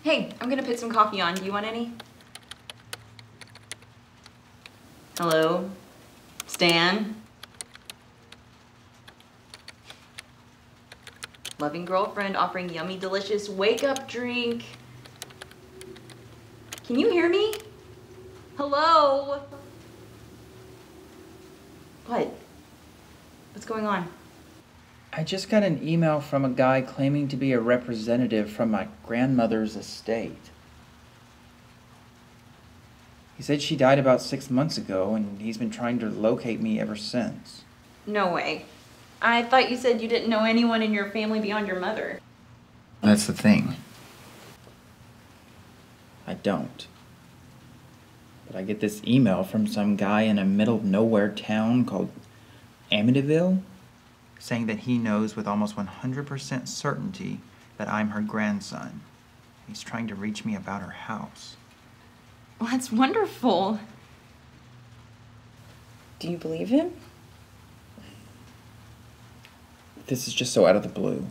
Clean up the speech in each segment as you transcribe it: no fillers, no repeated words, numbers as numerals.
Hey, I'm gonna put some coffee on. Do you want any? Hello? Stan? Loving girlfriend offering yummy, delicious wake-up drink. Can you hear me? Hello? What? What's going on? I just got an email from a guy claiming to be a representative from my grandmother's estate. He said she died about 6 months ago, and he's been trying to locate me ever since. No way. I thought you said you didn't know anyone in your family beyond your mother. That's the thing. I don't. But I get this email from some guy in a middle-of-nowhere town called Amityville, saying that he knows with almost 100% certainty that I'm her grandson. He's trying to reach me about her house. Well, that's wonderful. Do you believe him? This is just so out of the blue.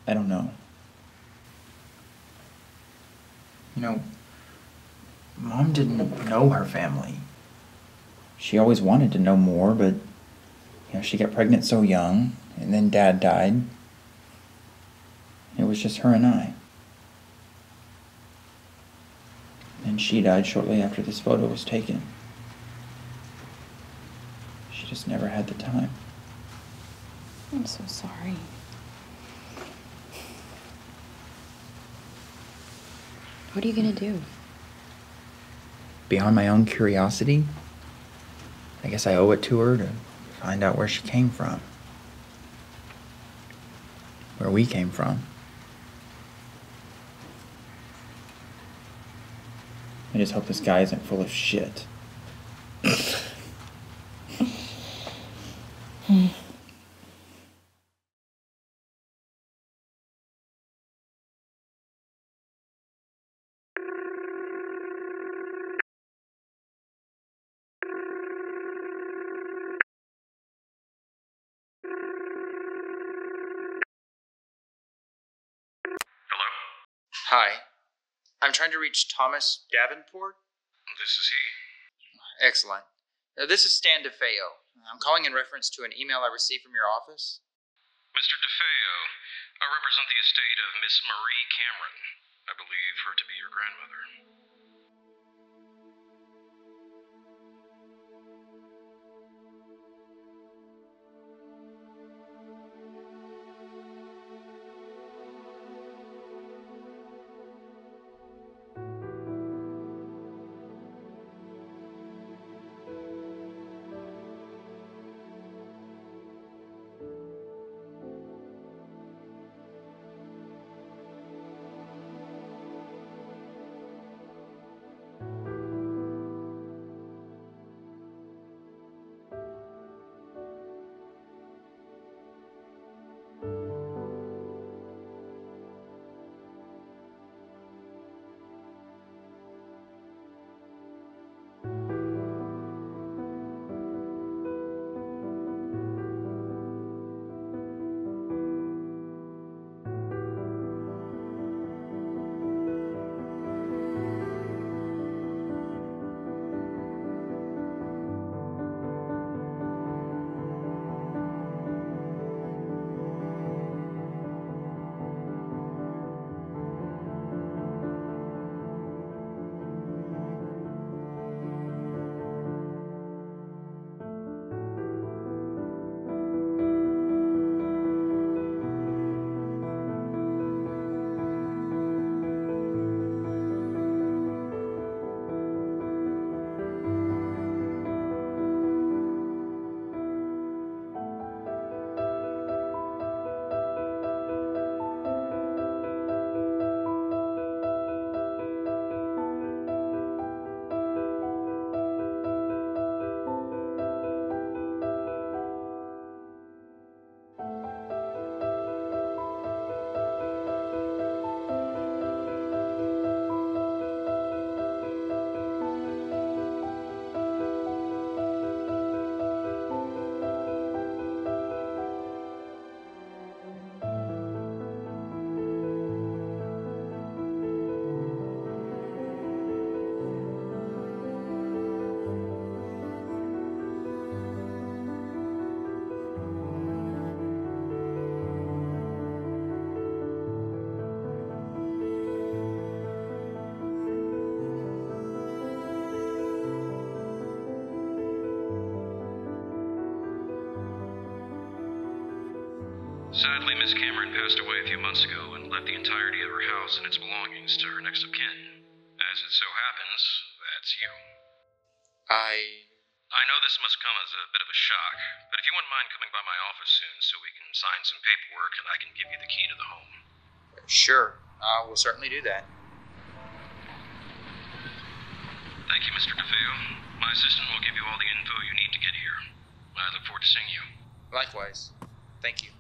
I don't know. You know, Mom didn't know her family. She always wanted to know more, but she got pregnant so young, and then Dad died. It was just her and I. And she died shortly after this photo was taken. She just never had the time. I'm so sorry. What are you gonna do? Beyond my own curiosity, I guess I owe it to her to find out where she came from. Where we came from. I just hope this guy isn't full of shit. Hello? Hi. I'm trying to reach Thomas Davenport. This is he. Excellent. This is Stan DeFeo. I'm calling in reference to an email I received from your office. Mr. DeFeo, I represent the estate of Miss Marie Cameron. I believe her to be your grandmother. Sadly, Miss Cameron passed away a few months ago and left the entirety of her house and its belongings to her next of kin. As it so happens, that's you. I know this must come as a bit of a shock, but if you wouldn't mind coming by my office soon so we can sign some paperwork and I can give you the key to the home. Sure, I will certainly do that. Thank you, Mr. DeFeo. My assistant will give you all the info you need to get here. I look forward to seeing you. Likewise. Thank you.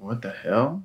What the hell?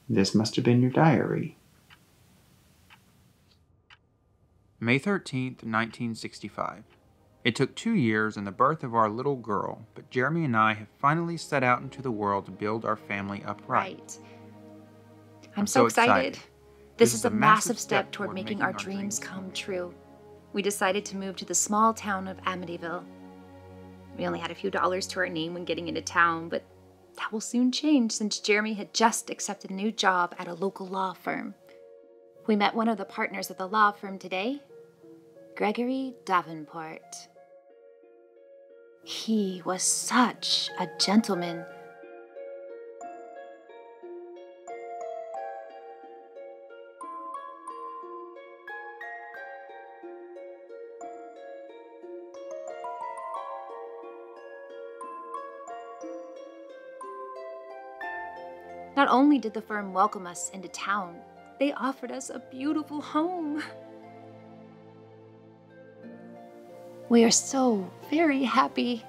This must have been your diary. May 13th, 1965. It took 2 years and the birth of our little girl, but Jeremy and I have finally set out into the world to build our family upright. Right. I'm so excited. This is a massive step toward making our dreams come true. We decided to move to the small town of Amityville. We only had a few dollars to our name when getting into town, but that will soon change since Jeremy had just accepted a new job at a local law firm. We met one of the partners at the law firm today, Gregory Davenport. He was such a gentleman. Not only did the firm welcome us into town, they offered us a beautiful home. We are so very happy.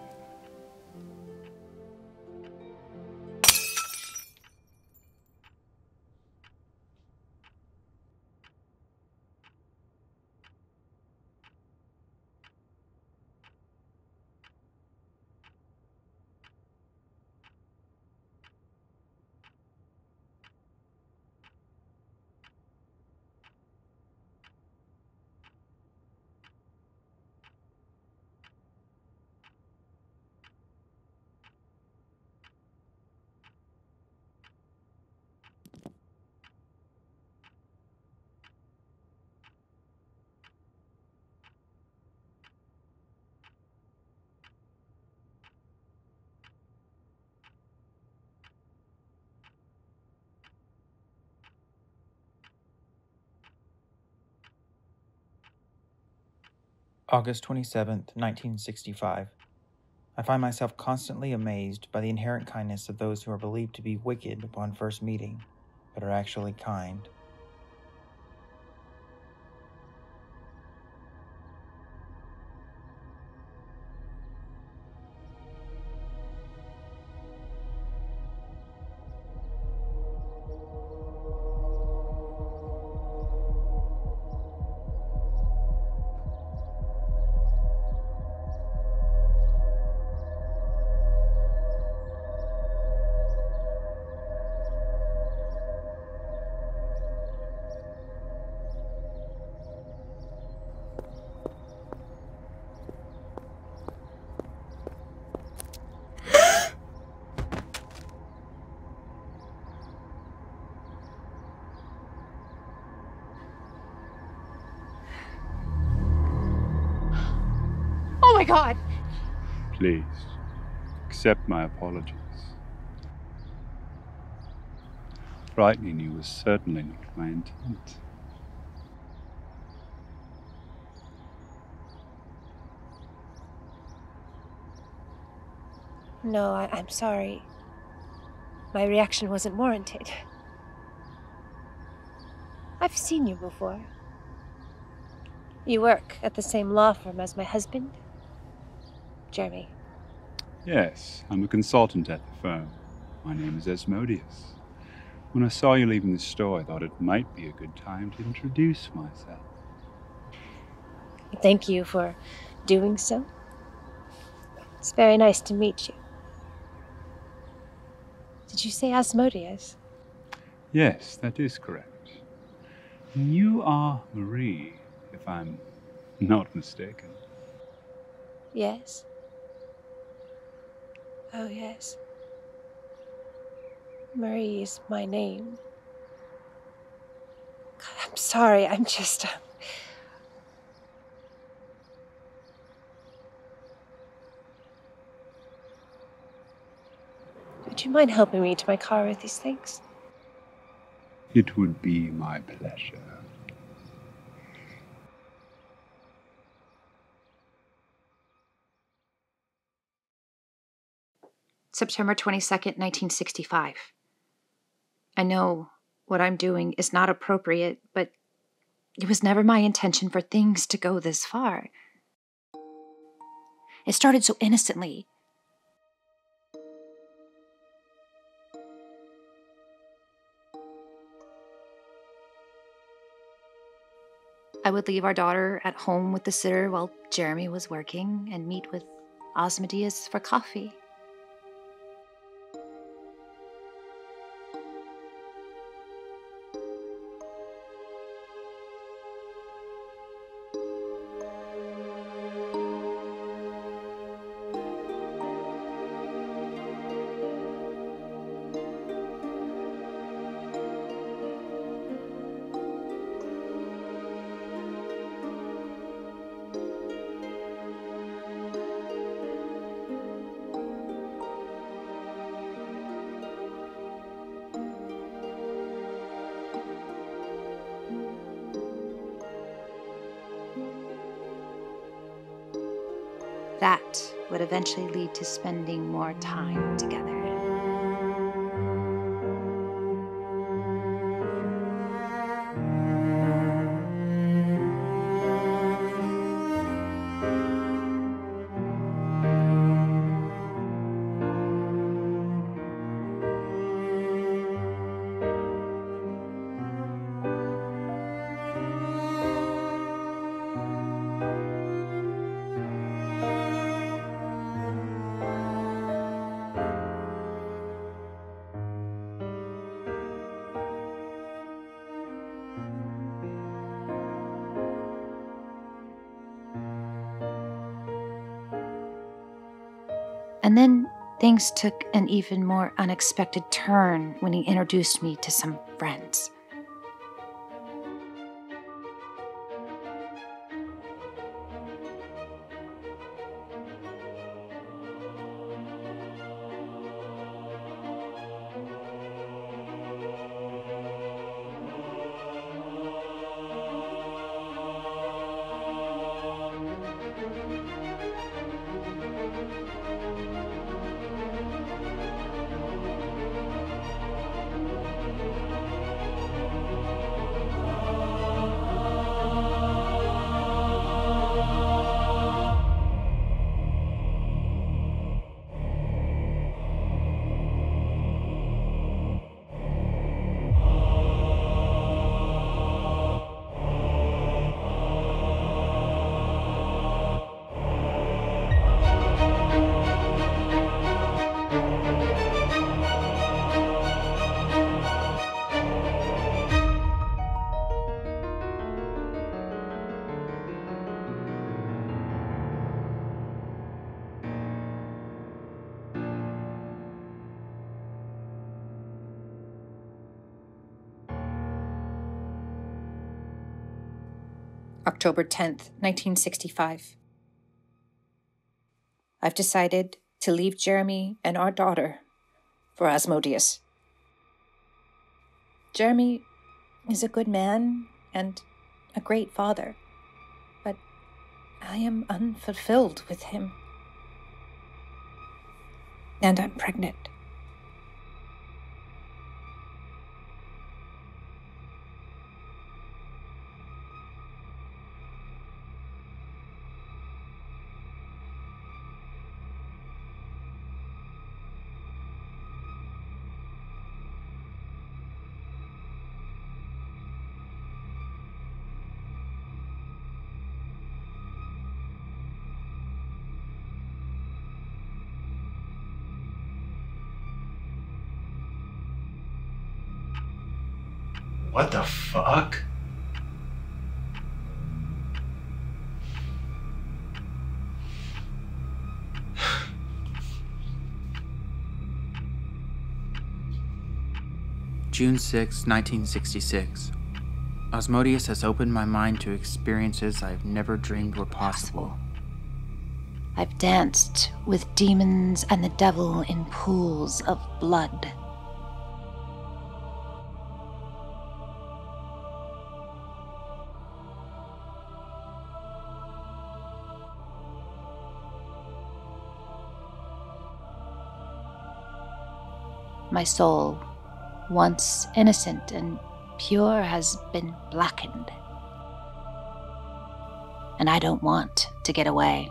August 27th, 1965. I find myself constantly amazed by the inherent kindness of those who are believed to be wicked upon first meeting, but are actually kind. Oh my God! Please, accept my apologies. Frightening you was certainly not my intent. No, I'm sorry. My reaction wasn't warranted. I've seen you before. You work at the same law firm as my husband, Jeremy. Yes, I'm a consultant at the firm. My name is Asmodeus. When I saw you leaving the store, I thought it might be a good time to introduce myself. Thank you for doing so. It's very nice to meet you. Did you say Asmodeus? Yes, that is correct. You are Marie, if I'm not mistaken. Yes. Oh, yes. Marie is my name. God, I'm sorry, I'm just... Would you mind helping me to my car with these things? It would be my pleasure. September 22nd, 1965. I know what I'm doing is not appropriate, but it was never my intention for things to go this far. It started so innocently. I would leave our daughter at home with the sitter while Jeremy was working and meet with Asmodeus for coffee. That would eventually lead to spending more time together. And then things took an even more unexpected turn when he introduced me to some friends. October 10th, 1965. I've decided to leave Jeremy and our daughter for Asmodeus. Jeremy is a good man and a great father, but I am unfulfilled with him. And I'm pregnant. What the fuck? June 6, 1966. Asmodeus has opened my mind to experiences I've never dreamed were possible. I've danced with demons and the devil in pools of blood. My soul, once innocent and pure, has been blackened. And I don't want to get away.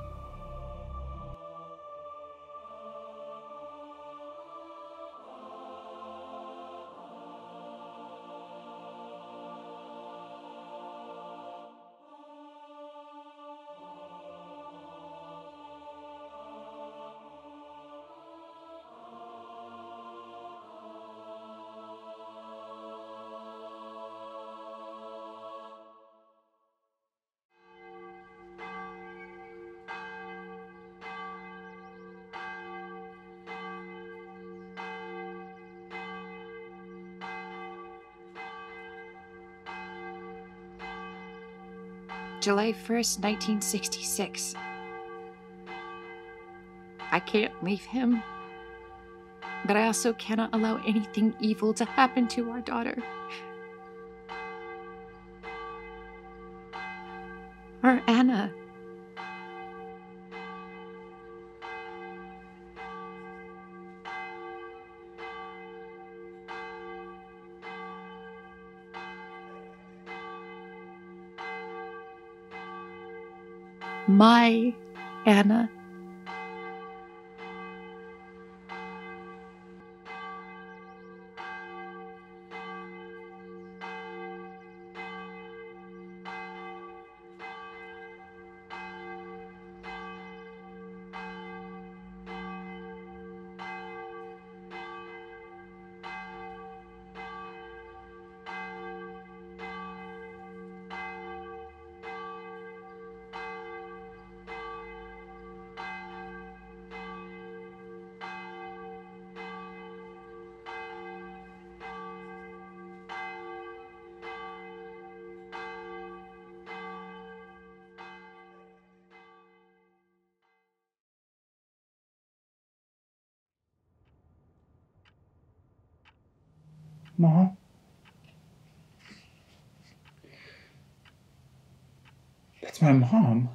July 1st, 1966. I can't leave him, but I also cannot allow anything evil to happen to our daughter. Our Anna. My Anna. Mom? That's my mom.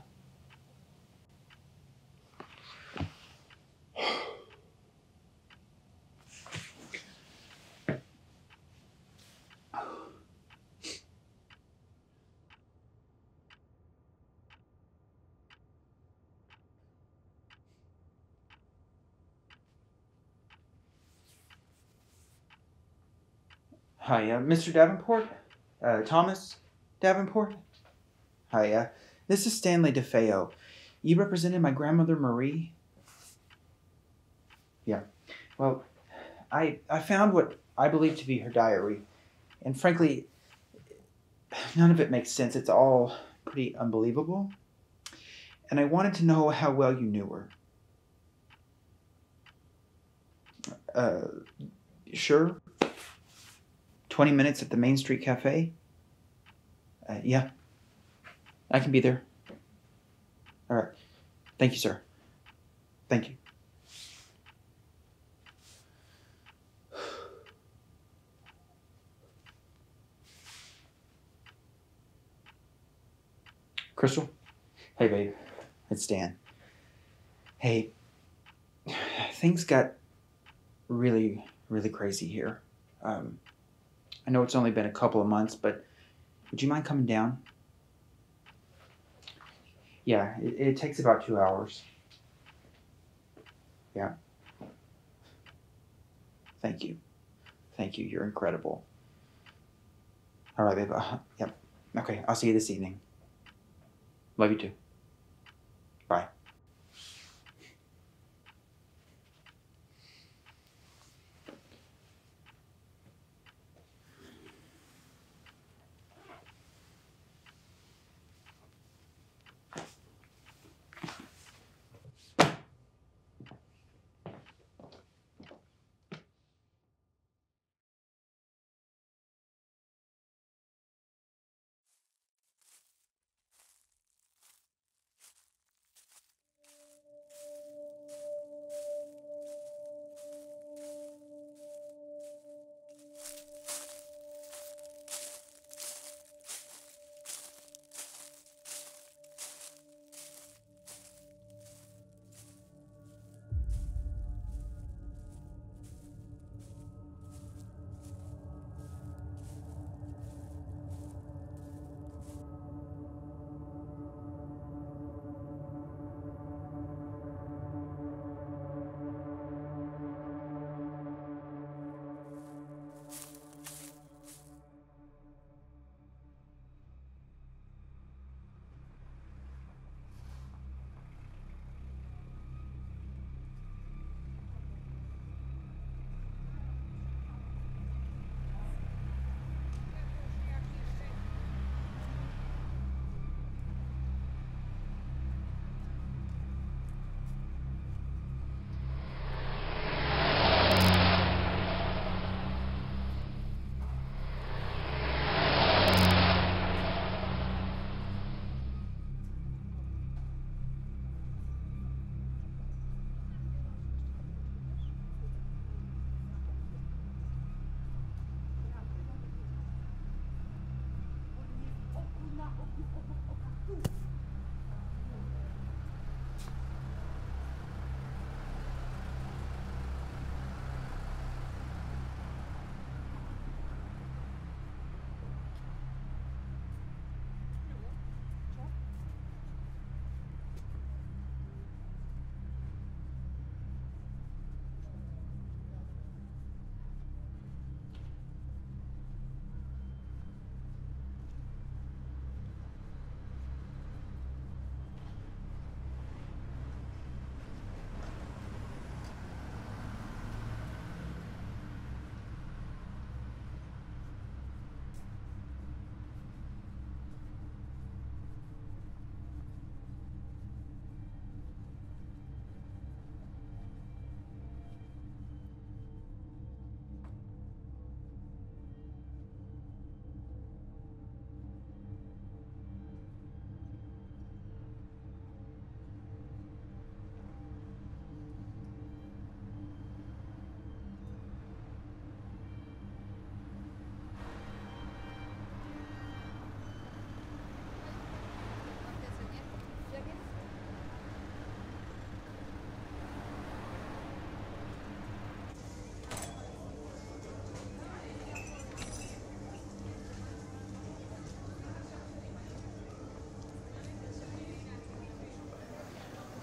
Hi, Mr. Davenport? Thomas Davenport? Hi, this is Stanley DeFeo. You represented my grandmother Marie? Yeah. Well, I found what I believe to be her diary, and frankly, none of it makes sense. It's all pretty unbelievable. And I wanted to know how well you knew her. Sure. 20 minutes at the Main Street Cafe? Yeah. I can be there. All right. Thank you, sir. Thank you. Crystal? Hey, babe. It's Dan. Hey, things got really, really crazy here. I know it's only been a couple of months, but would you mind coming down? Yeah, it takes about 2 hours. Yeah. Thank you. Thank you. You're incredible. All right, babe. Yep. Okay, I'll see you this evening. Love you too. Bye.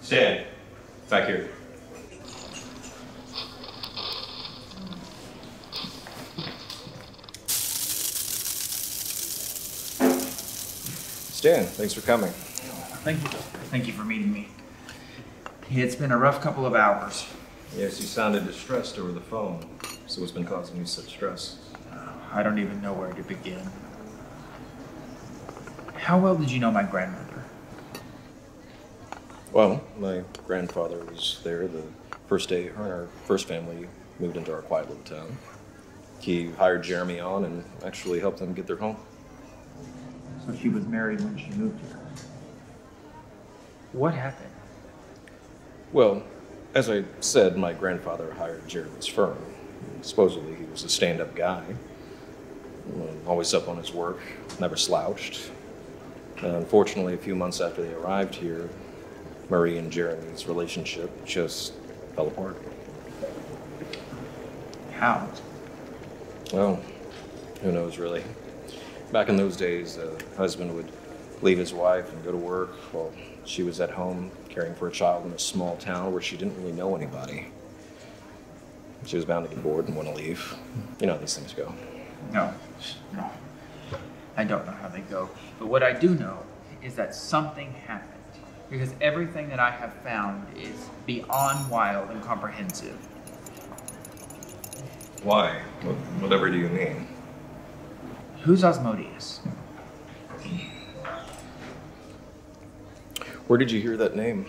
Stan, back here. Stan, thanks for coming. Thank you. Thank you for meeting me. It's been a rough couple of hours. Yes, you sounded distressed over the phone. So what's been causing you such stress? I don't even know where to begin. How well did you know my grandmother? Well, my grandfather was there the first day her and our first family moved into our quiet little town. He hired Jeremy on and actually helped them get their home. So she was married when she moved here. What happened? Well, as I said, my grandfather hired Jeremy's firm. Supposedly he was a stand-up guy. Always up on his work, never slouched. Unfortunately, a few months after they arrived here, Marie and Jeremy's relationship just fell apart. How? Well, who knows really. Back in those days, a husband would leave his wife and go to work while she was at home caring for a child in a small town where she didn't really know anybody. She was bound to get bored and want to leave. You know how these things go. No. I don't know how they go. But what I do know is that something happened. Because everything that I have found is beyond wild and comprehensive. Why? Whatever do you mean? Who's Asmodeus? Where did you hear that name?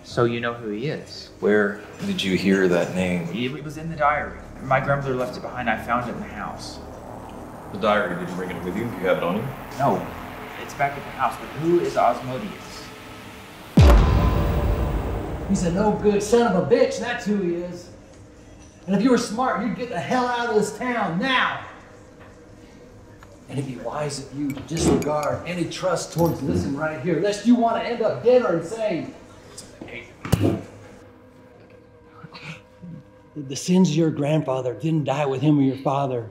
So you know who he is? Where did you hear that name? It was in the diary. My grandmother left it behind. I found it in the house. The diary, did you bring it with you? Do you have it on you? No, it's back at the house. But who is Asmodeus? He's a no good son of a bitch, that's who he is. And if you were smart, you'd get the hell out of this town now. And it'd be wise of you to disregard any trust towards this one right here, lest you want to end up dead or insane. The sins of your grandfather didn't die with him or your father.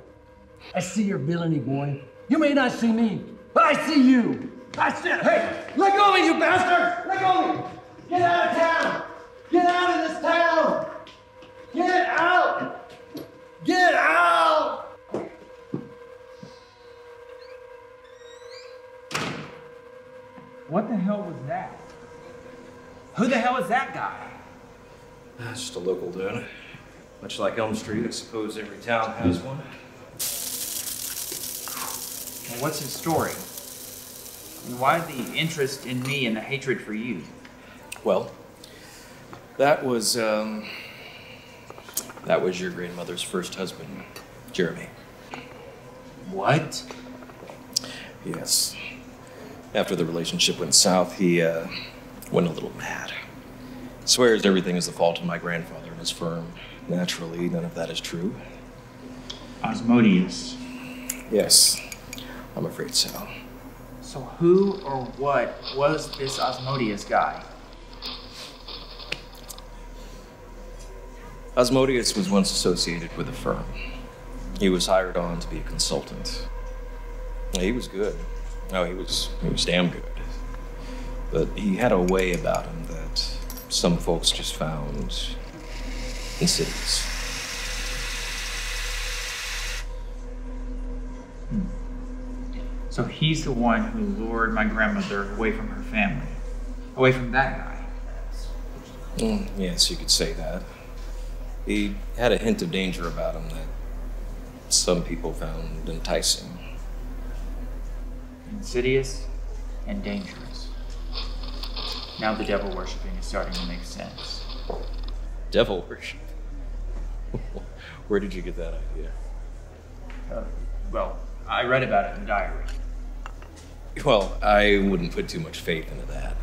I see your villainy, boy. You may not see me, but I see you. I see it. Hey, let go of me, you bastard! Let go of me! Get out of town! Get out of this town! Get out! Get out! What the hell was that? Who the hell is that guy? Just a local dude. Much like Elm Street, I suppose every town has one. Well, what's his story? And why the interest in me and the hatred for you? Well, that was your grandmother's first husband, Jeremy. What? Yes. After the relationship went south, he went a little mad. Swears everything is the fault of my grandfather and his firm. Naturally, none of that is true. Asmodeus. Yes, I'm afraid so. So who or what was this Asmodeus guy? Asmodeus was once associated with a firm. He was hired on to be a consultant. He was good. Oh, he was damn good. But he had a way about him that some folks just found insidious. So he's the one who lured my grandmother away from her family. Away from that guy. Yes, you could say that. He had a hint of danger about him that some people found enticing. Insidious and dangerous. Now the devil worshipping is starting to make sense. Devil worship? Where did you get that idea? Well, I read about it in the diary. Well, I wouldn't put too much faith into that.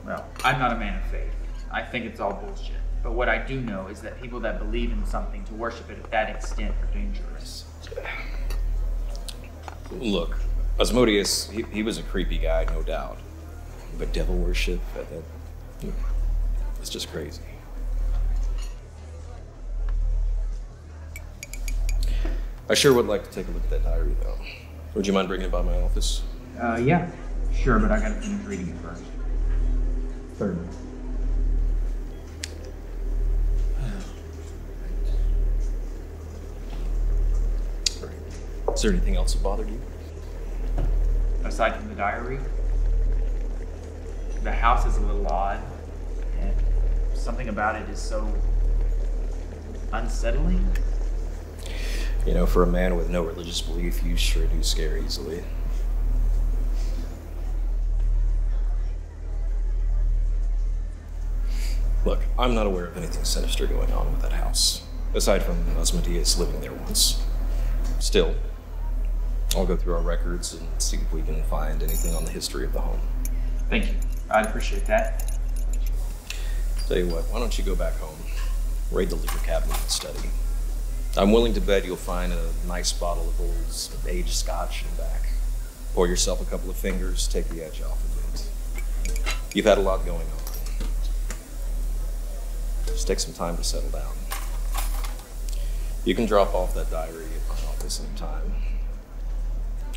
Well, I'm not a man of faith. I think it's all bullshit. But what I do know is that people that believe in something to worship it at that extent are dangerous. Look, Asmodeus, he was a creepy guy, no doubt. But devil worship, it's just crazy. I sure would like to take a look at that diary, though. Would you mind bringing it by my office? Yeah. Sure, but I gotta finish reading it first. Certainly. Is there anything else that bothered you? Aside from the diary, the house is a little odd, and something about it is so unsettling. You know, for a man with no religious belief, you sure do scare easily. Look, I'm not aware of anything sinister going on with that house, aside from Asmodeus living there once. Still, I'll go through our records and see if we can find anything on the history of the home. Thank you. I'd appreciate that. Tell you what, why don't you go back home, raid the liquor cabinet and study. I'm willing to bet you'll find a nice bottle of old aged scotch in the back. Pour yourself a couple of fingers, take the edge off of it. You've had a lot going on. Just take some time to settle down. You can drop off that diary at my office anytime.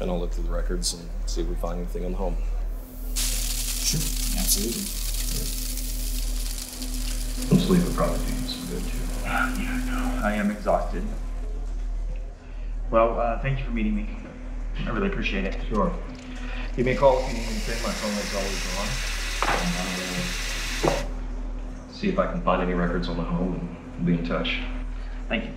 And I'll look through the records and see if we find anything on the home. Sure, absolutely. Some sleep would probably do you some good too. Yeah, no, I am exhausted. Well, thank you for meeting me. I really appreciate it. Sure. Give me a call if you need anything. My phone is always on. And I'll see if I can find any records on the home and be in touch. Thank you.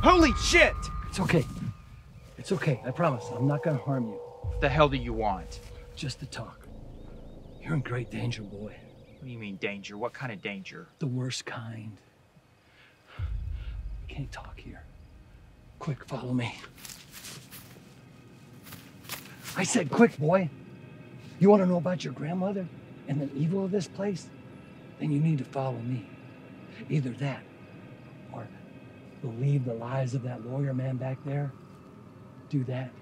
Holy shit! It's okay. It's okay, I promise. I'm not gonna harm you. What the hell do you want? Just to talk. You're in great danger, boy. What do you mean danger? What kind of danger? The worst kind. We can't talk here. Quick, follow me. I said quick, boy. You want to know about your grandmother and the evil of this place? Then you need to follow me. Either that, or believe the lies of that lawyer man back there. Do that,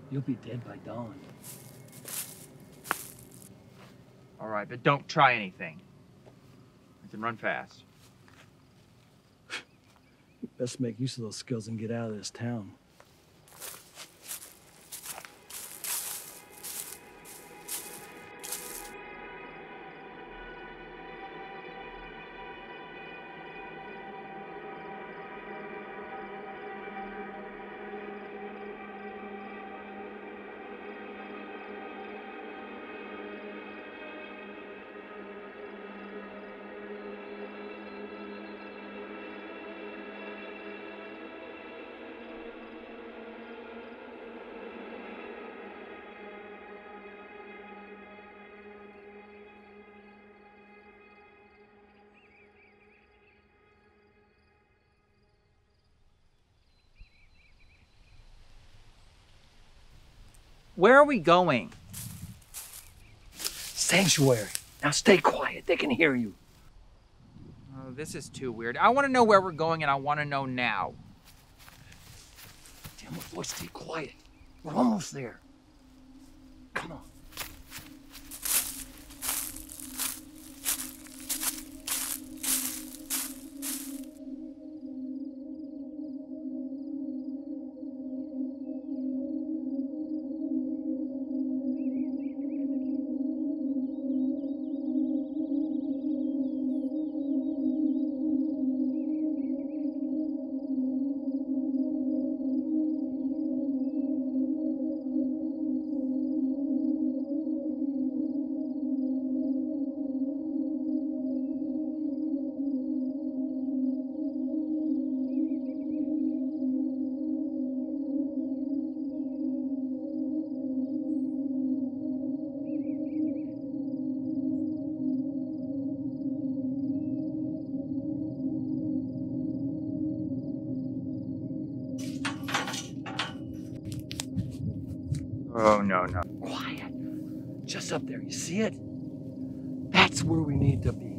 you'll be dead by dawn. All right, but don't try anything. I can run fast. Best make use of those skills and get out of this town. Where are we going? Sanctuary. Now stay quiet. They can hear you. Oh, this is too weird. I want to know where we're going, and I want to know now. Damn it, boy, stay quiet. We're almost there. Come on. Oh, no, no. Quiet. Just up there. You see it? That's That's where we need to be.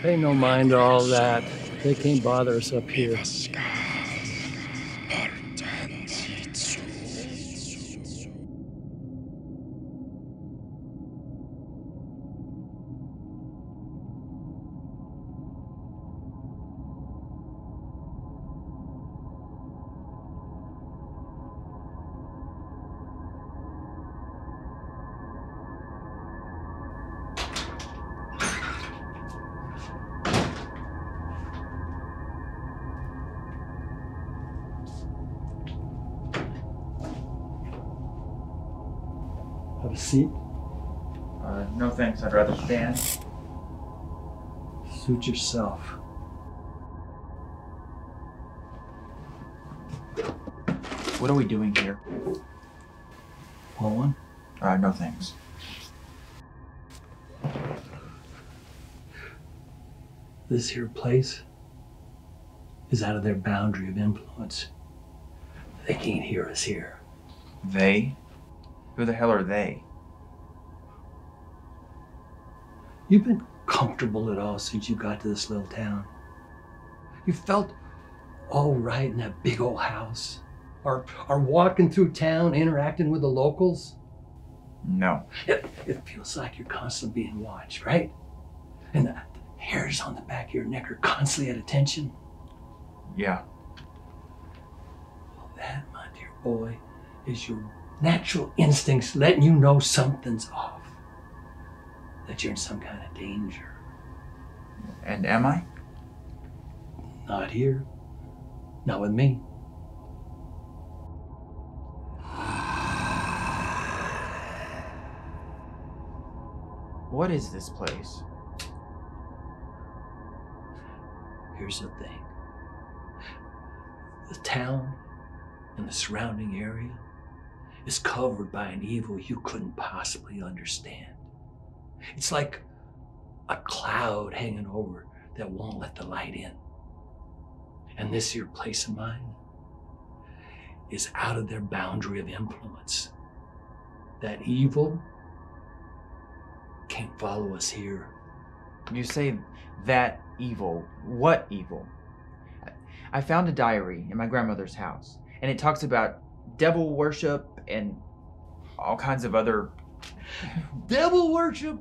Pay no mind to all that. They can't bother us up here. Have a seat. No thanks, I'd rather stand. Suit yourself. What are we doing here? Want one? No thanks. This here place is out of their boundary of influence. They can't hear us here. They? Who the hell are they? You've been comfortable at all since you got to this little town. You felt all right in that big old house. Or walking through town, interacting with the locals. No. It feels like you're constantly being watched, right? And the hairs on the back of your neck are constantly at attention. Yeah. Well, that, my dear boy, is your natural instincts letting you know something's off. That you're in some kind of danger. And am I? Not here. Not with me. What is this place? Here's the thing. The town and the surrounding area is covered by an evil you couldn't possibly understand. It's like a cloud hanging over that won't let the light in. And this here place of mine is out of their boundary of influence. That evil can't follow us here. You say that evil. What evil? I found a diary in my grandmother's house, and it talks about devil worship and all kinds of other... Devil worship?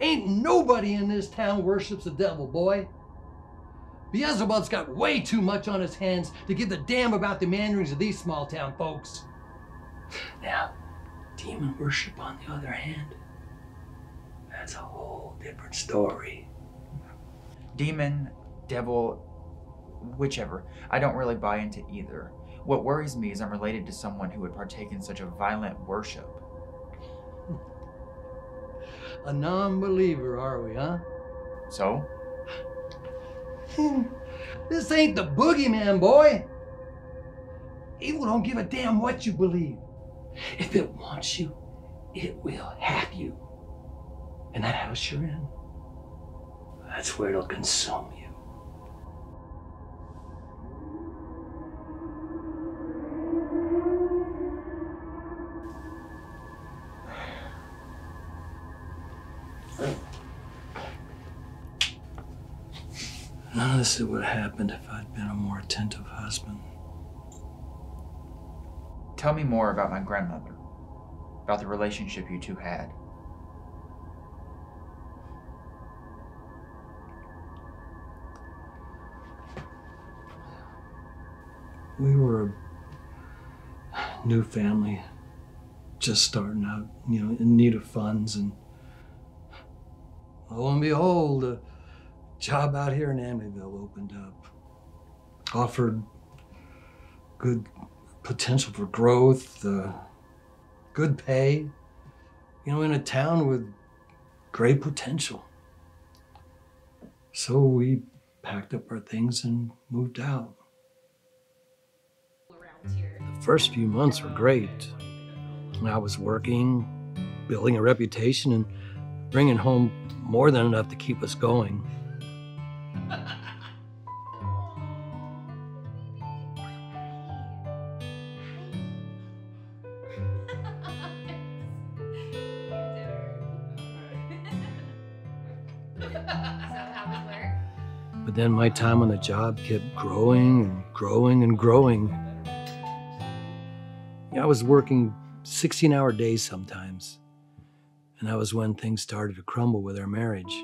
Ain't nobody in this town worships the devil, boy. Beelzebub's got way too much on his hands to give a damn about the meanderings of these small town folks. Now, demon worship, on the other hand, that's a whole different story. Demon, devil, whichever. I don't really buy into either. What worries me is I'm related to someone who would partake in such a violent worship. A non-believer, are we, huh? So? This ain't the boogeyman, boy. Evil don't give a damn what you believe. If it wants you, it will have you. And that house you're in, that's where it'll consume you. None of this would have happened if I'd been a more attentive husband. Tell me more about my grandmother, about the relationship you two had. We were a new family, just starting out, in need of funds, and lo and behold, a job out here in Amityville opened up. Offered good potential for growth, good pay, in a town with great potential. So we packed up our things and moved out. Around here. The first few months were great. I was working, building a reputation, and bringing home more than enough to keep us going. But then my time on the job kept growing and growing and growing. I was working 16-hour days sometimes, and that was when things started to crumble with our marriage.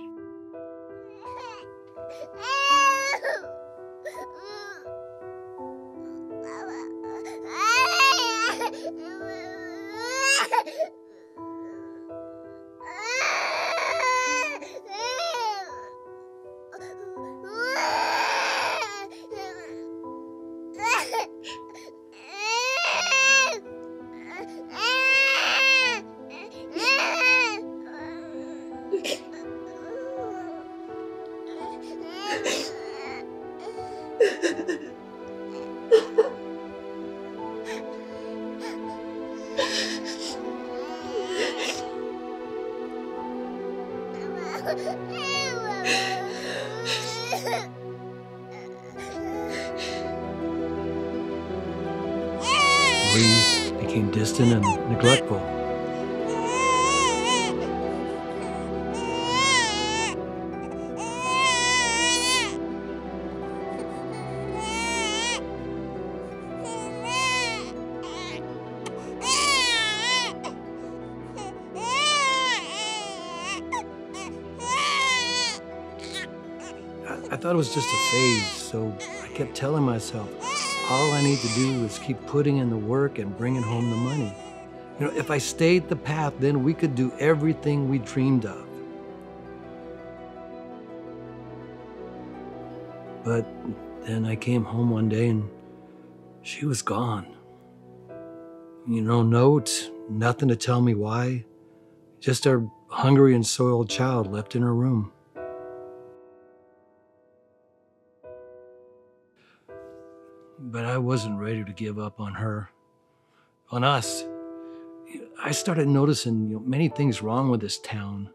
We became distant and neglectful. I thought it was just a phase, so I kept telling myself, all I need to do is keep putting in the work and bringing home the money. You know, if I stayed the path, then we could do everything we dreamed of. But then I came home one day and she was gone. You know, notes, nothing to tell me why. Just our hungry and soiled child left in her room. But I wasn't ready to give up on her, on us. I started noticing, many things wrong with this town,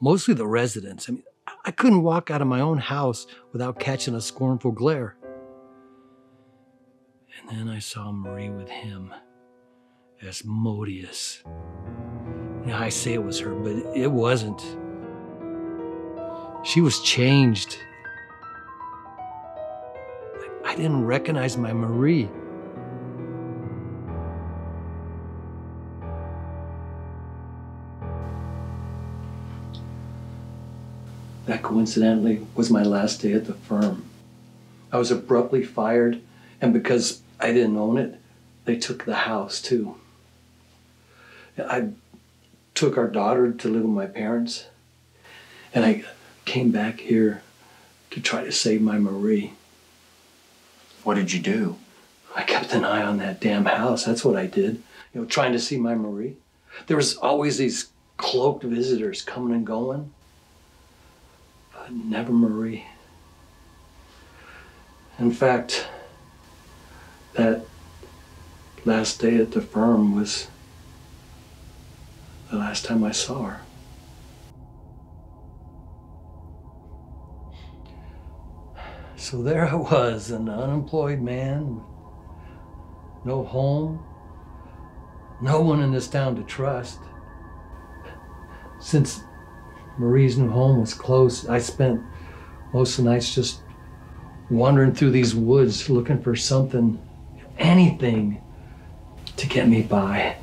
mostly the residents. I mean, I couldn't walk out of my own house without catching a scornful glare. And then I saw Marie with him, Asmodeus. I say it was her, but it wasn't. She was changed. I didn't recognize my Marie. That coincidentally was my last day at the firm. I was abruptly fired, and because I didn't own it, they took the house too. I took our daughter to live with my parents, and I came back here to try to save my Marie. What did you do? I kept an eye on that damn house. That's what I did. Trying to see my Marie. There was always these cloaked visitors coming and going, but never Marie. In fact, that last day at the firm was the last time I saw her. So there I was, an unemployed man, no home, no one in this town to trust. Since Marie's new home was closed, I spent most of the nights just wandering through these woods looking for something, anything, to get me by.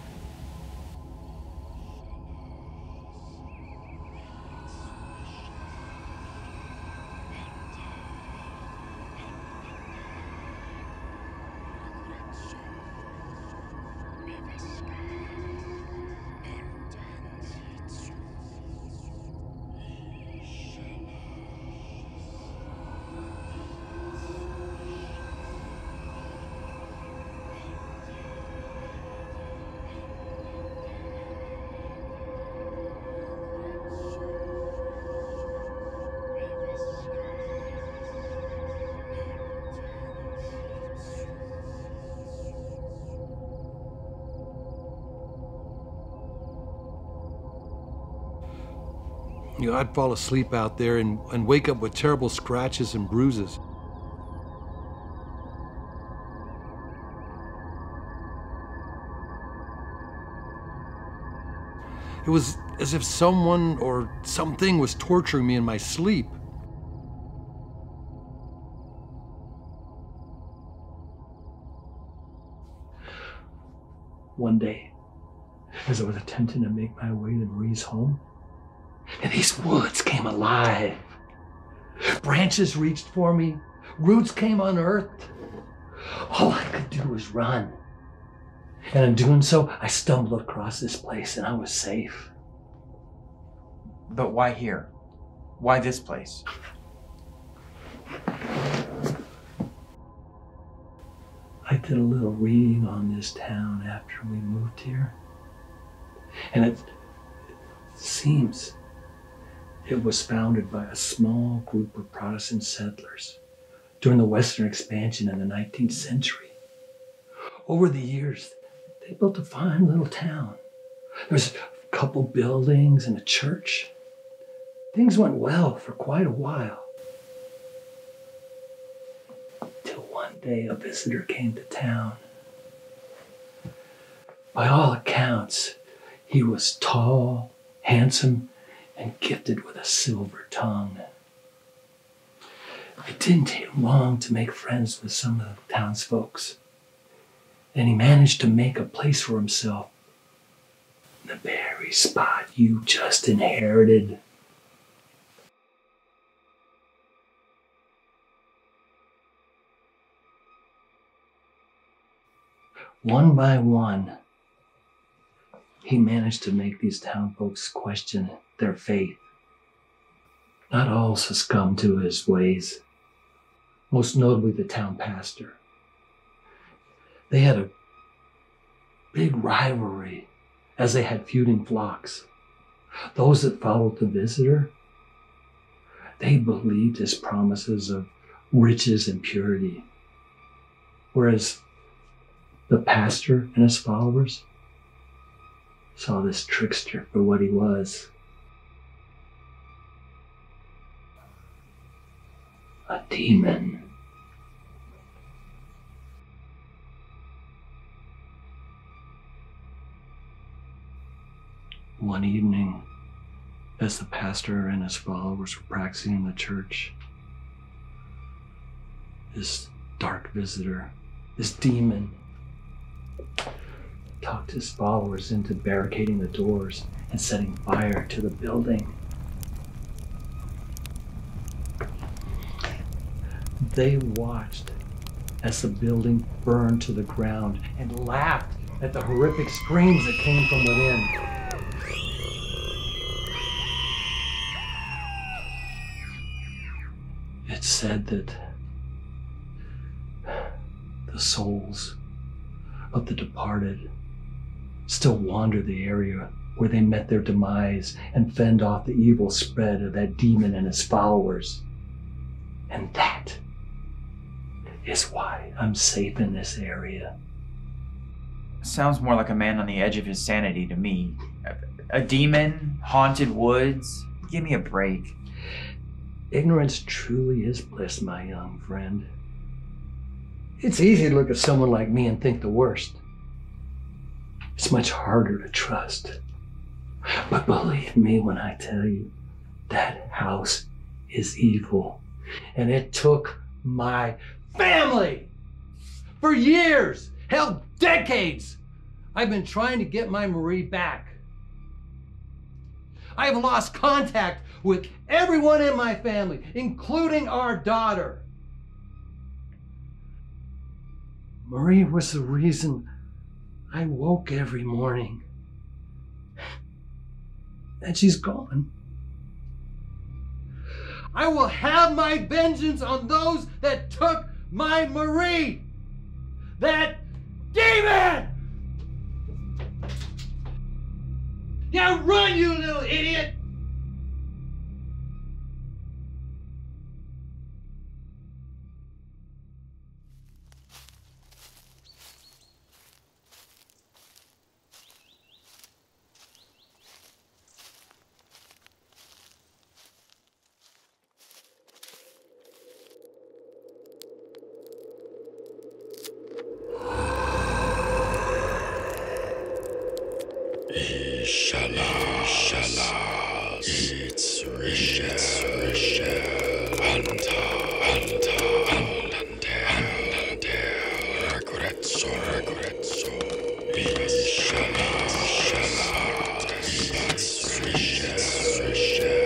I'd fall asleep out there and wake up with terrible scratches and bruises. It was as if someone or something was torturing me in my sleep. One day, as I was attempting to make my way to Marie's home, and these woods came alive. Branches reached for me, roots came unearthed. All I could do was run. And in doing so, I stumbled across this place and I was safe. But why here? Why this place? I did a little reading on this town after we moved here. And it seems it was founded by a small group of Protestant settlers during the Western expansion in the 19th century. Over the years, they built a fine little town. There's a couple buildings and a church. Things went well for quite a while. Till one day a visitor came to town. By all accounts, he was tall, handsome, and gifted with a silver tongue. It didn't take long to make friends with some of the townsfolks. And he managed to make a place for himself in the very spot you just inherited. One by one, he managed to make these townfolks question their faith. Not all succumbed to his ways, most notably the town pastor. They had a big rivalry as they had feuding flocks. Those that followed the visitor, they believed his promises of riches and purity, whereas the pastor and his followers saw this trickster for what he was. A demon. One evening, as the pastor and his followers were practicing in the church, this dark visitor, this demon, talked his followers into barricading the doors and setting fire to the building. They watched as the building burned to the ground and laughed at the horrific screams that came from within. It's said that the souls of the departed still wander the area where they met their demise and fend off the evil spread of that demon and his followers. And that is why I'm safe in this area. Sounds more like a man on the edge of his sanity to me. A demon, haunted woods. Give me a break. Ignorance truly is bliss, my young friend. It's easy to look at someone like me and think the worst. It's much harder to trust. But believe me when I tell you, that house is evil. And it took my family. For years, hell, decades, I've been trying to get my Marie back. I have lost contact with everyone in my family, including our daughter. Marie was the reason I woke every morning. And she's gone. I will have my vengeance on those that took my Marie! That demon! Yeah, run, you little idiot! It's Richard. Hunter. Regretso. It's Richard.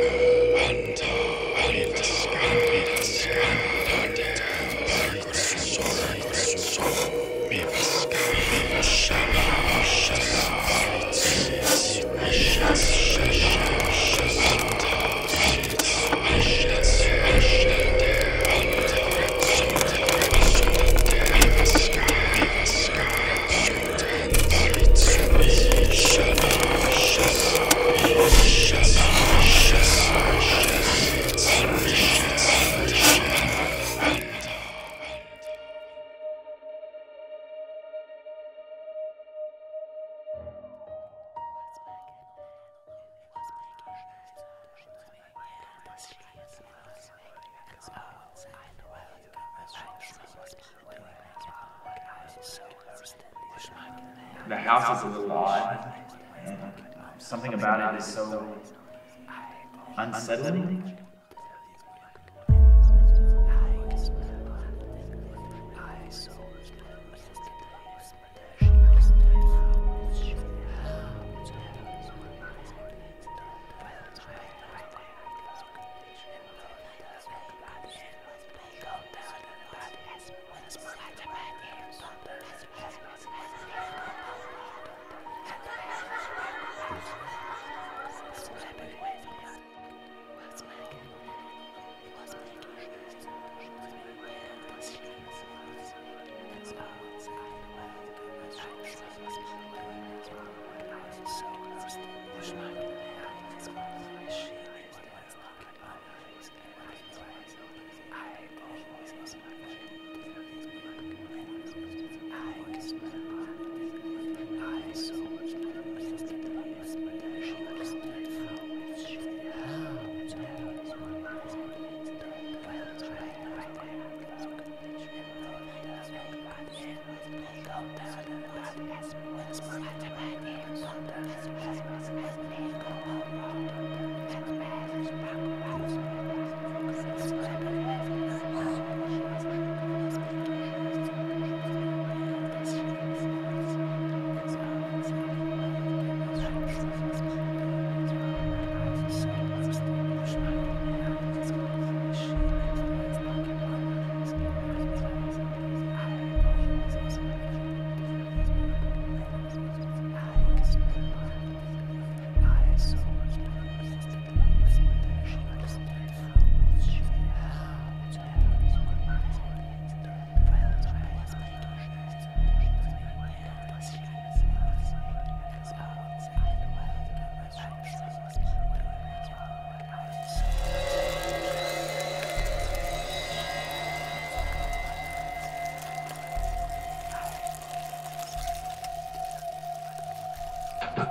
The house is a little odd. Something about it is so unsettling.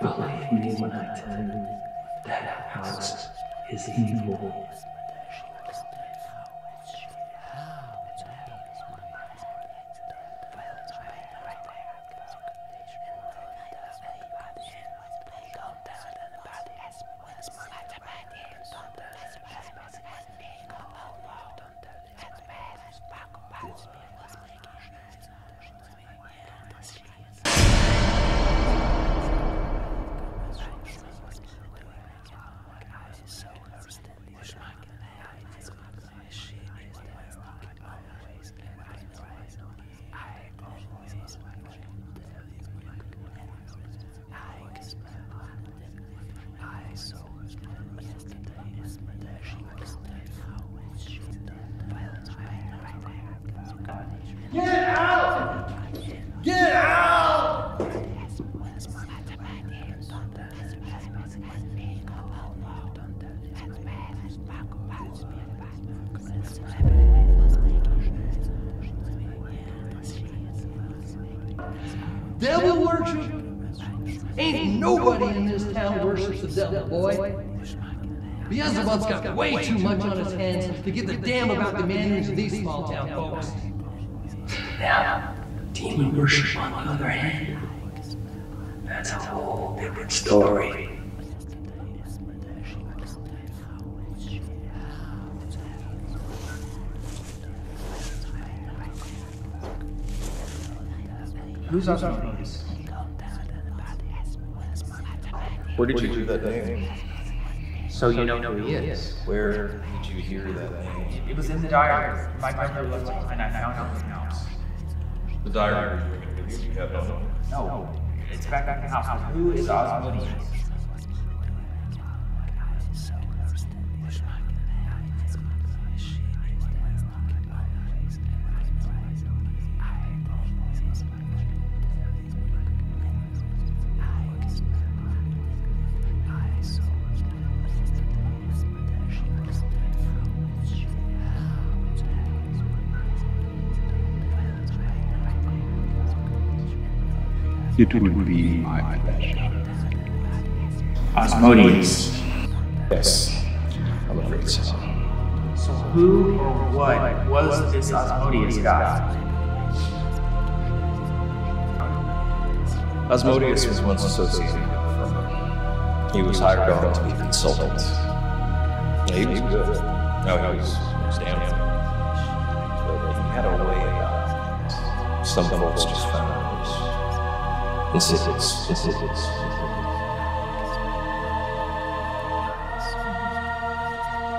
Believe me when I tell you that house is evil. Get out! Get out! Devil worship? Ain't nobody in this town worships the devil, boy. Beelzebub's got way too much on his hands to give a damn about the manners of these small town folks. Now, demon worship, on the other hand, that's a whole different story. Who's Asmodeus? Where did you hear that name? So you know who he is. Where did you hear that name? It was in the diary. My grandmother left it behind. I found it in the house. The diary you have no. No, it's back in the house. Who is Asmodeus? It would be my pleasure. Asmodeus. Yes, I'm afraid so. So who or what was this Asmodeus guy? Asmodeus was once associated with the firm. He was hired on to be a consultant. Yeah, he was good. No, he was damn good. But he had a way about him. Some folks just found it insidious.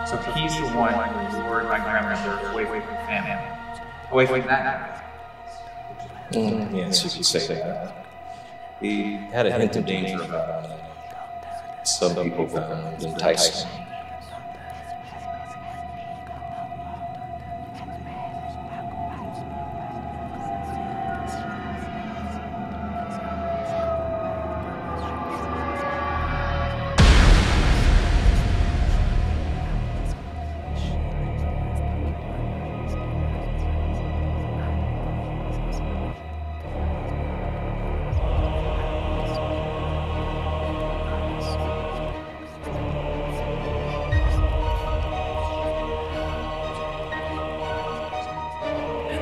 So he's the one who lured my grandmother away from the family. Away from that guy. Yes, you could say that. He had a hint of danger about him. Some people found enticing.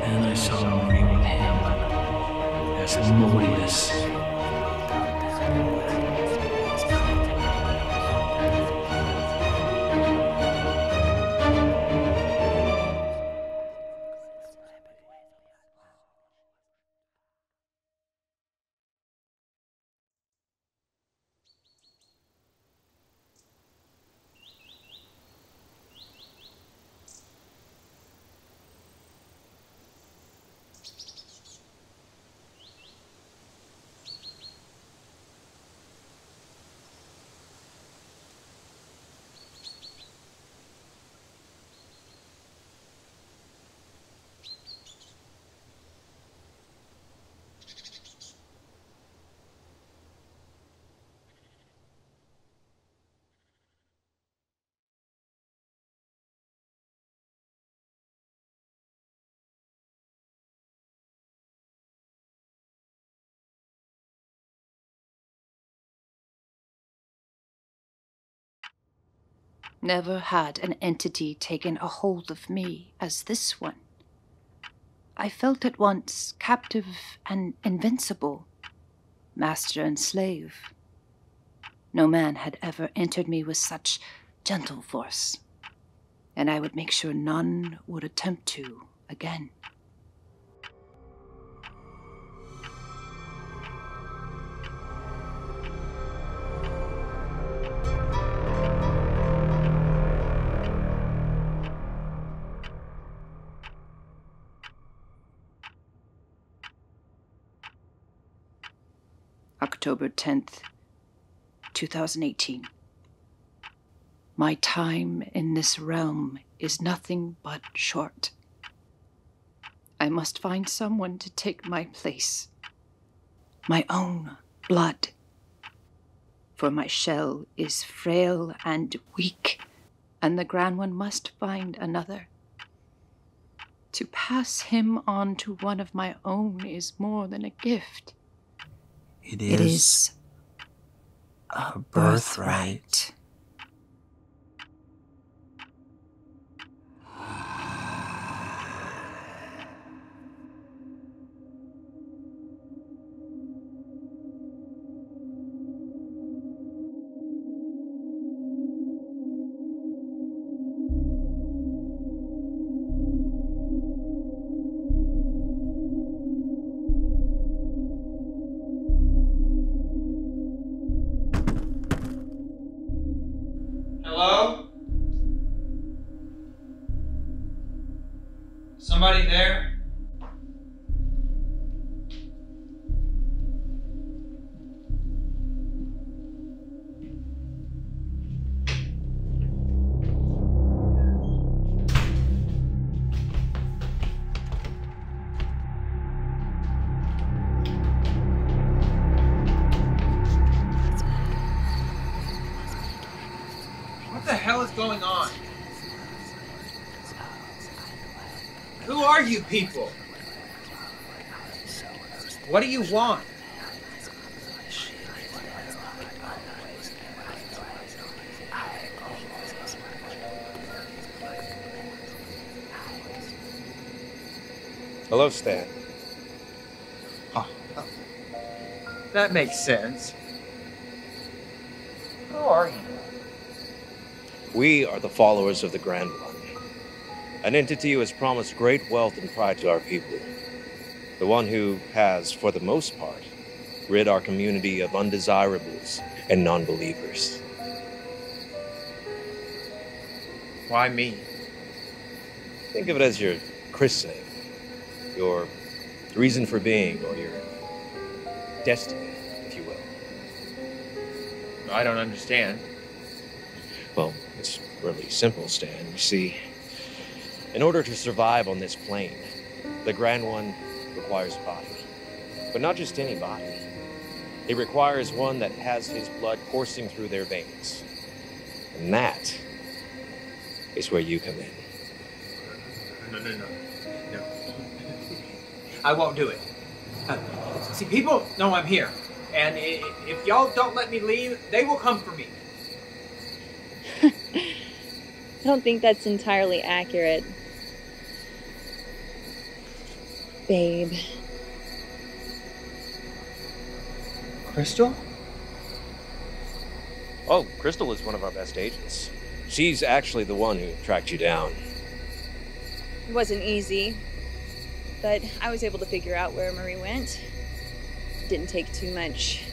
And I saw him agree with him. Asmodeus. Never had an entity taken a hold of me as this one. I felt at once captive and invincible, master and slave. No man had ever entered me with such gentle force, and I would make sure none would attempt to again. October 10th, 2018. My time in this realm is nothing but short. I must find someone to take my place. My own blood. For my shell is frail and weak, and the Grand One must find another. To pass him on to one of my own is more than a gift. It is a birthright. Hello? Somebody there? What the hell is going on? Who are you people? What do you want? Hello, Stan. That makes sense. Who are you? We are the followers of the Grand One, an entity who has promised great wealth and pride to our people. The one who has, for the most part, rid our community of undesirables and non-believers. Why me? Think of it as your christening, your reason for being, or your destiny, if you will. I don't understand. Well, it's really simple, Stan. You see, in order to survive on this plane, the Grand One requires a body. But not just any body. It requires one that has his blood coursing through their veins. And that is where you come in. No. I won't do it. See, people know I'm here. And if y'all don't let me leave, they will come for me. I don't think that's entirely accurate. Babe. Crystal? Oh, Crystal is one of our best agents. She's actually the one who tracked you down. It wasn't easy, but I was able to figure out where Marie went. Didn't take too much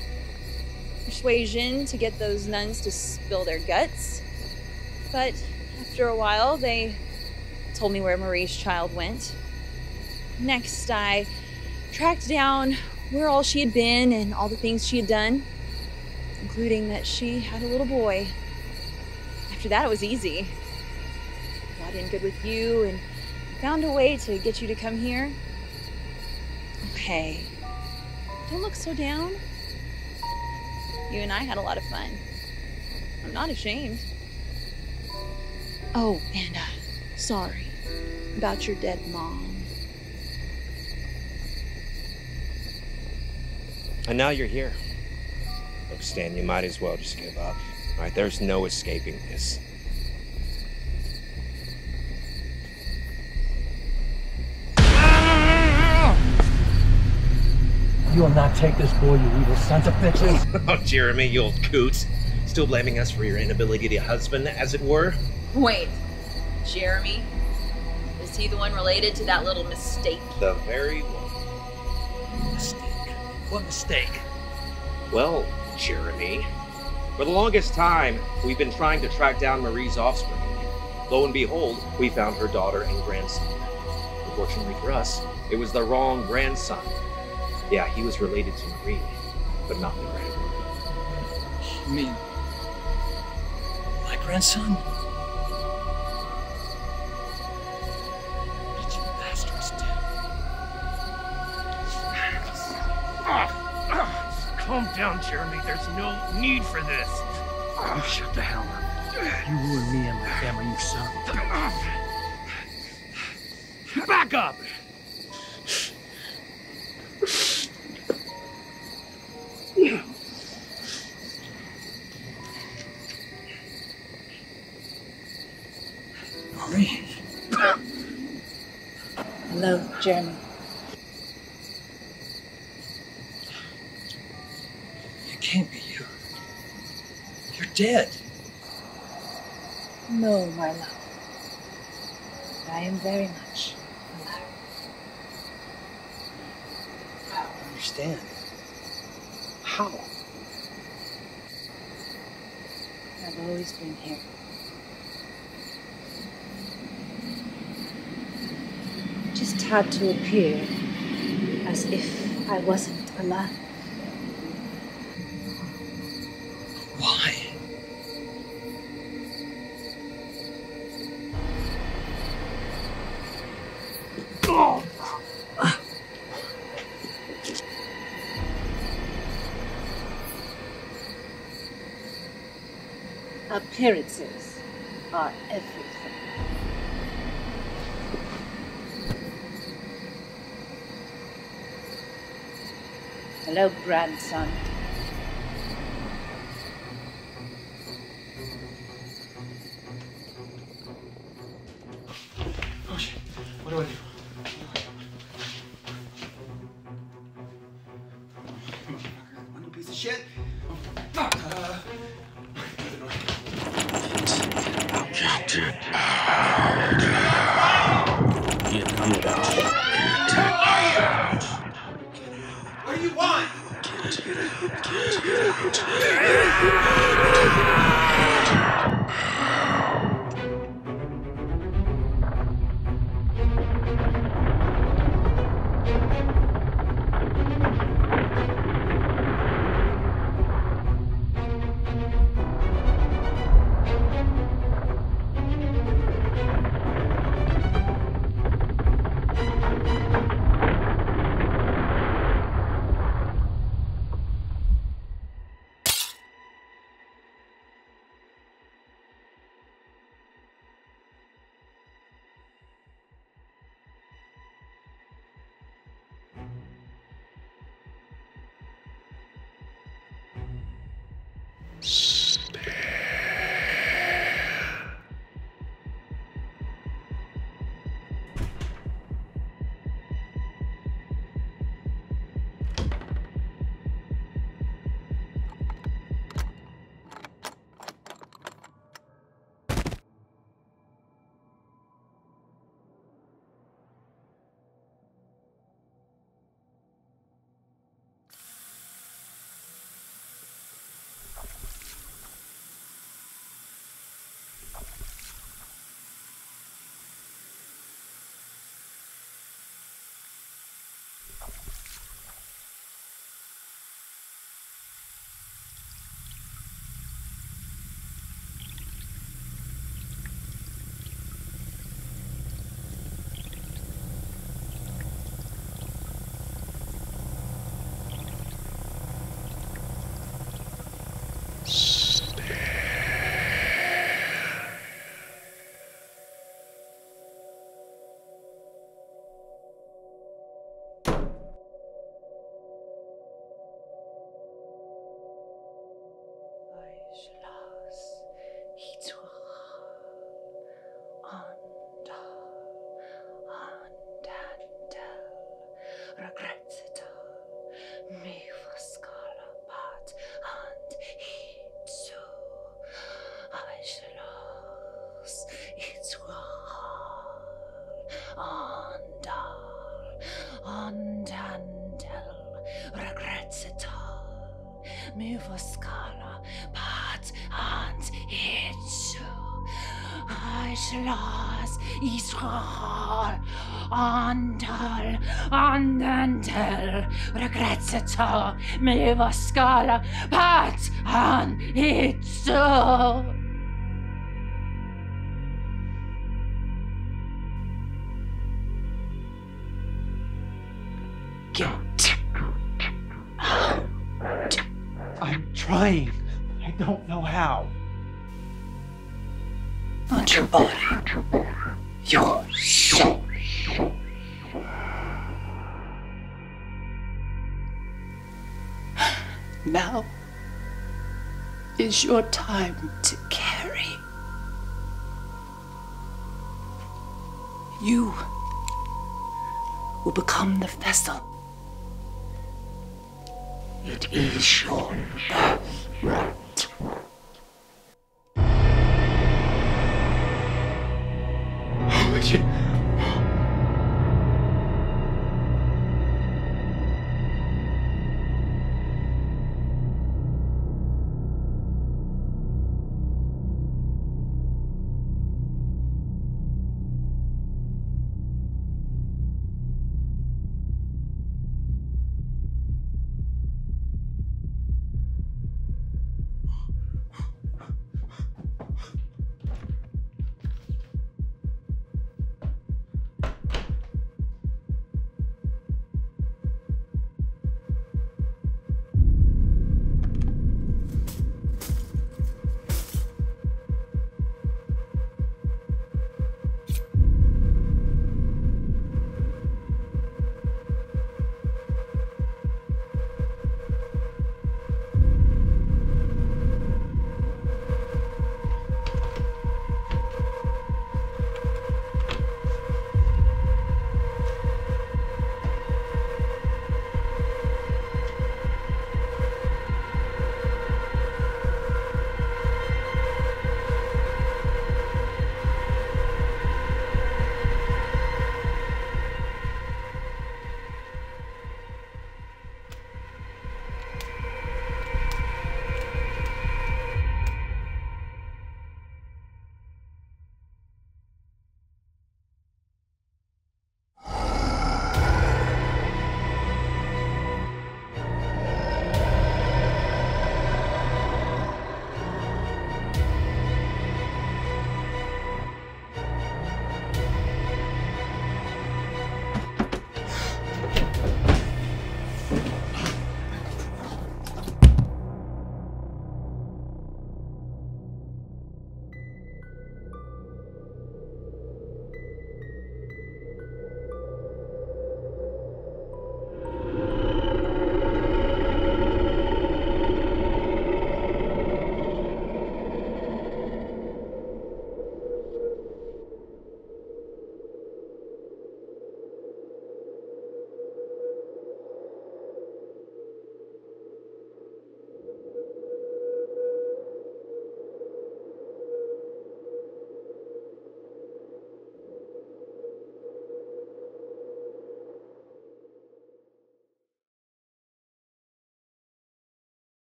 persuasion to get those nuns to spill their guts. But after a while, they told me where Marie's child went. Next, I tracked down where all she had been and all the things she had done, including that she had a little boy. After that, it was easy. Got in good with you and found a way to get you to come here. Okay, don't look so down. You and I had a lot of fun. I'm not ashamed. Oh, and sorry about your dead mom. And now you're here. Look, Stan, you might as well just give up. All right, there's no escaping this. You will not take this boy, you evil sons of bitches. Oh, Jeremy, you old coot. Still blaming us for your inability to husband, as it were? Wait, Jeremy? Is he the one related to that little mistake? The very one. Mistake? What mistake? Well, Jeremy, for the longest time, we've been trying to track down Marie's offspring. Lo and behold, we found her daughter and grandson. Unfortunately for us, it was the wrong grandson. Yeah, he was related to Marie, but not the Grand One. You mean my grandson? What did you bastards do? Calm down, Jeremy. There's no need for this. You shut the hell up. You ruined me and my family, you son of a bitch. Back up! Marie. Hello, Jeremy. It can't be you. You're dead. No, my love. I am very much alive. I don't understand. How? I've always been here. just had to appear as if I wasn't alive. Why? Appearances are everything. Hello, grandson. Oh shit. What do I do? One piece of shit. What do you want? Muvaskala, Pat, and Hitsu. Aishlas, Israel, Andal, Andantel, Regretzeta, Muvaskala, Pat, and Hitsu. I'm trying. I don't know how. Not your body. Your soul. Now is your time to carry. You will become the vessel. It is your birthright. Holy shit.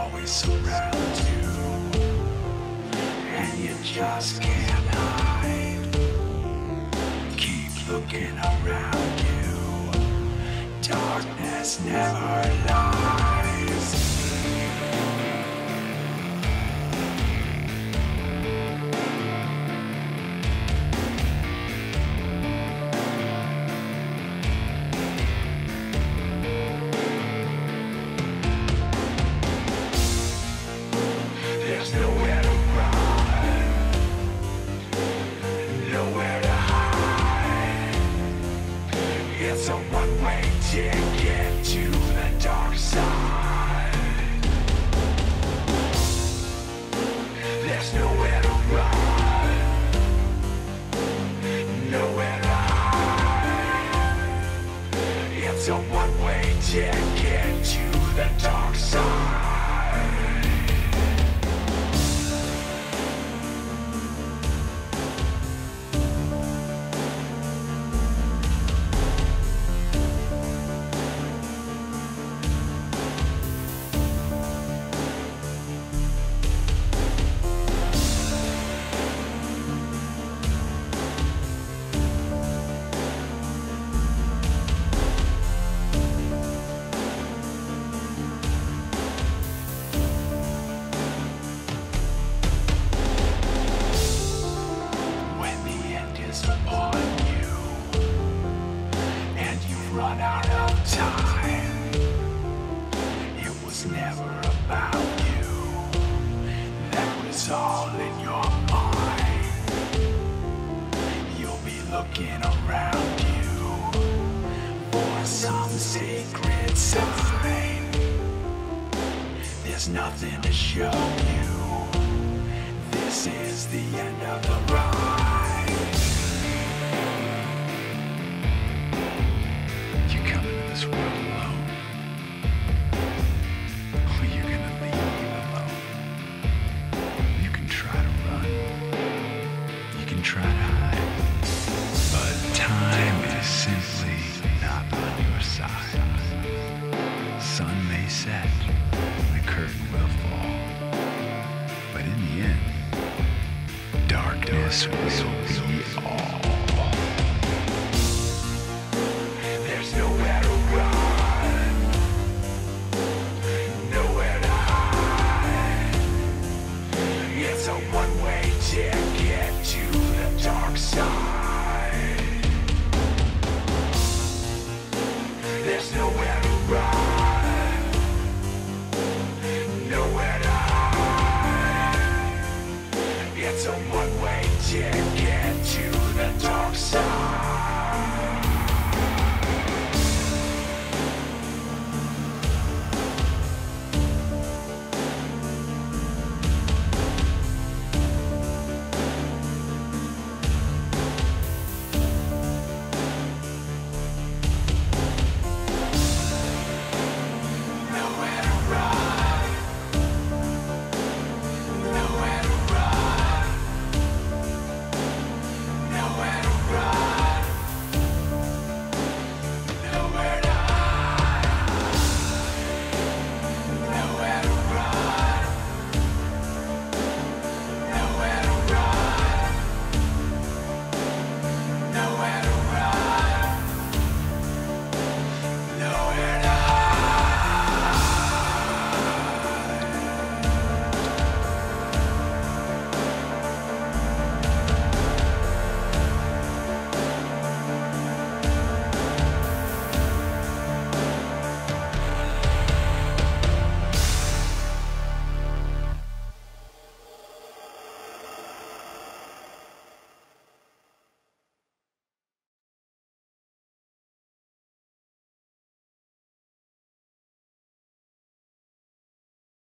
always surround you, and you just can't hide. Keep looking around you, darkness never lies. There's nowhere to run, nowhere to hide. It's a one-way ticket to the dark side. There's nowhere to run, nowhere to hide. It's a one-way ticket to the dark side. Upon you, and you've run out of time. It was never about you, that was all in your mind. You'll be looking around you for some sacred sign. There's nothing to show you. This is the end of the ride. This world alone, or you're gonna leave alone. You can try to run, you can try to hide, but time is simply not on your side. Sun may set, the curtain will fall, but in the end, darkness will be all. There's nowhere to run, nowhere to hide. It's a one-way ticket to the dark side. There's nowhere to run, nowhere to hide. It's a one-way ticket